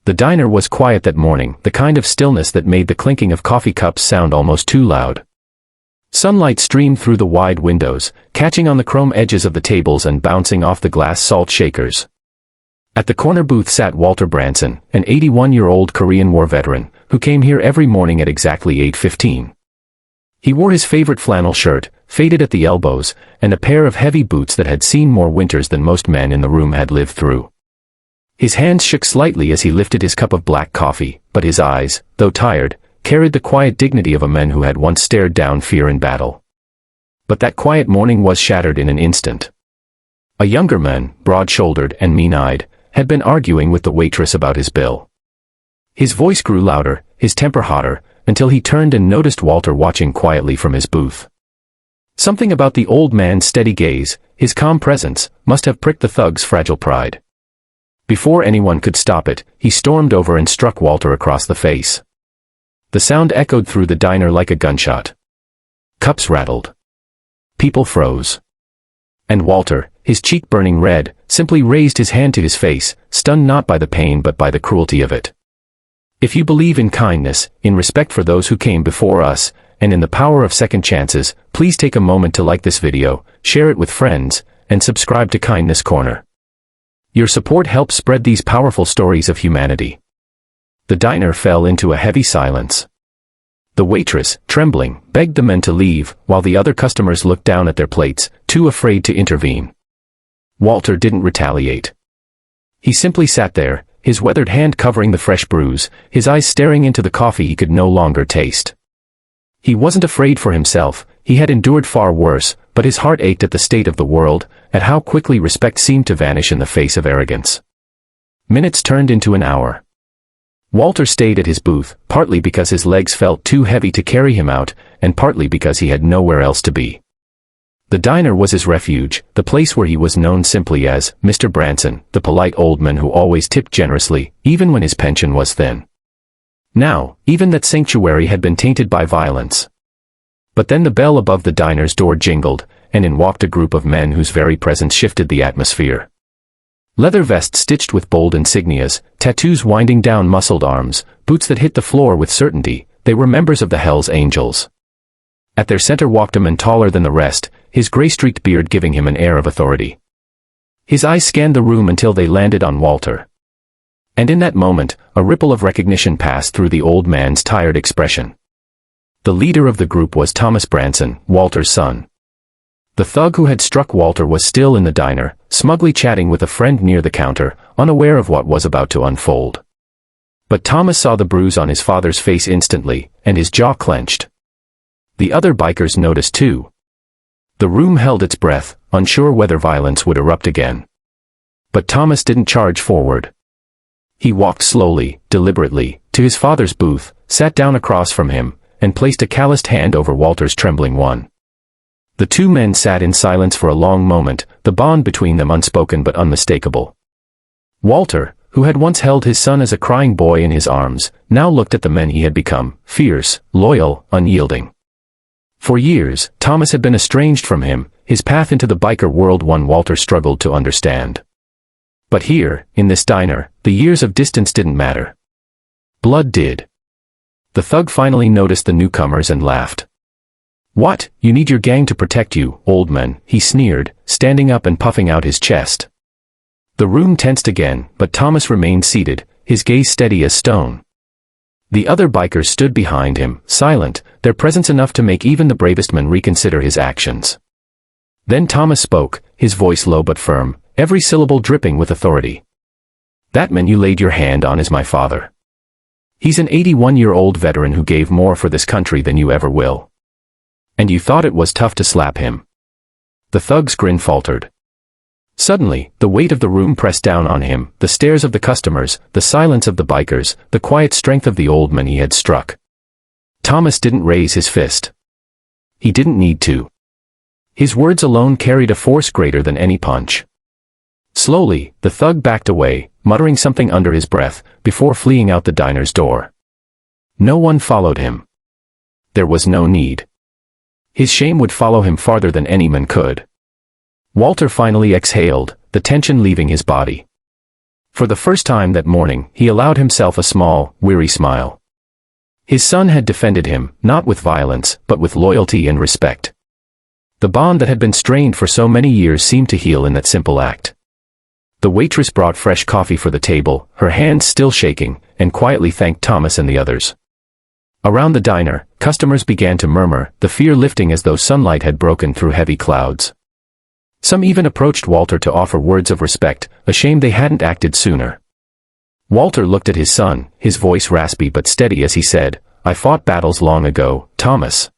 The diner was quiet that morning, the kind of stillness that made the clinking of coffee cups sound almost too loud. Sunlight streamed through the wide windows, catching on the chrome edges of the tables and bouncing off the glass salt shakers. At the corner booth sat Walter Branson, an 81-year-old Korean War veteran, who came here every morning at exactly 8:15. He wore his favorite flannel shirt, faded at the elbows, and a pair of heavy boots that had seen more winters than most men in the room had lived through. His hands shook slightly as he lifted his cup of black coffee, but his eyes, though tired, carried the quiet dignity of a man who had once stared down fear in battle. But that quiet morning was shattered in an instant. A younger man, broad-shouldered and mean-eyed, had been arguing with the waitress about his bill. His voice grew louder, his temper hotter, until he turned and noticed Walter watching quietly from his booth. Something about the old man's steady gaze, his calm presence, must have pricked the thug's fragile pride. Before anyone could stop it, he stormed over and struck Walter across the face. The sound echoed through the diner like a gunshot. Cups rattled. People froze. And Walter, his cheek burning red, simply raised his hand to his face, stunned not by the pain but by the cruelty of it. If you believe in kindness, in respect for those who came before us, and in the power of second chances, please take a moment to like this video, share it with friends, and subscribe to Kindness Corner. Your support helps spread these powerful stories of humanity. The diner fell into a heavy silence. The waitress, trembling, begged the men to leave, while the other customers looked down at their plates, too afraid to intervene. Walter didn't retaliate. He simply sat there, his weathered hand covering the fresh bruise, his eyes staring into the coffee he could no longer taste. He wasn't afraid for himself, he had endured far worse, but his heart ached at the state of the world, at how quickly respect seemed to vanish in the face of arrogance. Minutes turned into an hour. Walter stayed at his booth, partly because his legs felt too heavy to carry him out, and partly because he had nowhere else to be. The diner was his refuge, the place where he was known simply as Mr. Branson, the polite old man who always tipped generously, even when his pension was thin. Now, even that sanctuary had been tainted by violence. But then the bell above the diner's door jingled, and in walked a group of men whose very presence shifted the atmosphere. Leather vests stitched with bold insignias, tattoos winding down muscled arms, boots that hit the floor with certainty, they were members of the Hell's Angels. At their center walked a man taller than the rest, his gray-streaked beard giving him an air of authority. His eyes scanned the room until they landed on Walter. And in that moment, a ripple of recognition passed through the old man's tired expression. The leader of the group was Thomas Branson, Walter's son. The thug who had struck Walter was still in the diner, smugly chatting with a friend near the counter, unaware of what was about to unfold. But Thomas saw the bruise on his father's face instantly, and his jaw clenched. The other bikers noticed too. The room held its breath, unsure whether violence would erupt again. But Thomas didn't charge forward. He walked slowly, deliberately, to his father's booth, sat down across from him, and placed a calloused hand over Walter's trembling one. The two men sat in silence for a long moment, the bond between them unspoken but unmistakable. Walter, who had once held his son as a crying boy in his arms, now looked at the men he had become, fierce, loyal, unyielding. For years, Thomas had been estranged from him, his path into the biker world one Walter struggled to understand. But here, in this diner, the years of distance didn't matter. Blood did. The thug finally noticed the newcomers and laughed. "What, you need your gang to protect you, old man," he sneered, standing up and puffing out his chest. The room tensed again, but Thomas remained seated, his gaze steady as stone. The other bikers stood behind him, silent, their presence enough to make even the bravest man reconsider his actions. Then Thomas spoke, his voice low but firm, every syllable dripping with authority. "That man you laid your hand on is my father. He's an 81-year-old veteran who gave more for this country than you ever will. And you thought it was tough to slap him." The thug's grin faltered. Suddenly, the weight of the room pressed down on him, the stares of the customers, the silence of the bikers, the quiet strength of the old man he had struck. Thomas didn't raise his fist. He didn't need to. His words alone carried a force greater than any punch. Slowly, the thug backed away, muttering something under his breath, before fleeing out the diner's door. No one followed him. There was no need. His shame would follow him farther than any man could. Walter finally exhaled, the tension leaving his body. For the first time that morning, he allowed himself a small, weary smile. His son had defended him, not with violence, but with loyalty and respect. The bond that had been strained for so many years seemed to heal in that simple act. The waitress brought fresh coffee for the table, her hands still shaking, and quietly thanked Thomas and the others. Around the diner, customers began to murmur, the fear lifting as though sunlight had broken through heavy clouds. Some even approached Walter to offer words of respect, ashamed they hadn't acted sooner. Walter looked at his son, his voice raspy but steady as he said, "I fought battles long ago, Thomas.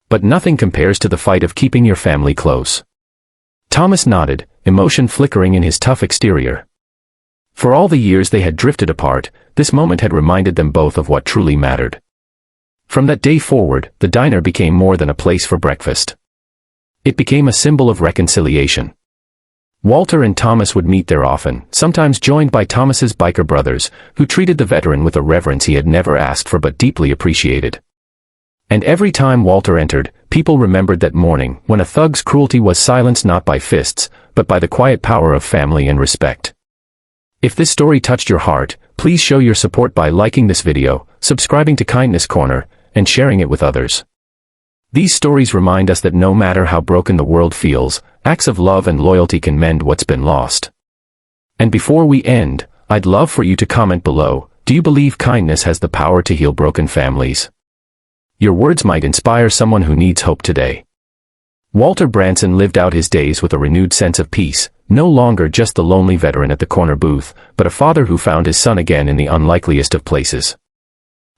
But nothing compares to the fight of keeping your family close." Thomas nodded, emotion flickering in his tough exterior. For all the years they had drifted apart, this moment had reminded them both of what truly mattered. From that day forward, the diner became more than a place for breakfast. It became a symbol of reconciliation. Walter and Thomas would meet there often, sometimes joined by Thomas's biker brothers, who treated the veteran with a reverence he had never asked for but deeply appreciated. And every time Walter entered, people remembered that morning, when a thug's cruelty was silenced not by fists, but by the quiet power of family and respect. If this story touched your heart, please show your support by liking this video, subscribing to Kindness Corner, and sharing it with others. These stories remind us that no matter how broken the world feels, acts of love and loyalty can mend what's been lost. And before we end, I'd love for you to comment below, do you believe kindness has the power to heal broken families? Your words might inspire someone who needs hope today. Walter Branson lived out his days with a renewed sense of peace, no longer just the lonely veteran at the corner booth, but a father who found his son again in the unlikeliest of places.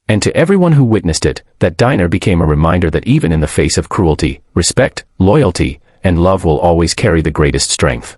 And to everyone who witnessed it, that diner became a reminder that even in the face of cruelty, respect, loyalty, and love will always carry the greatest strength.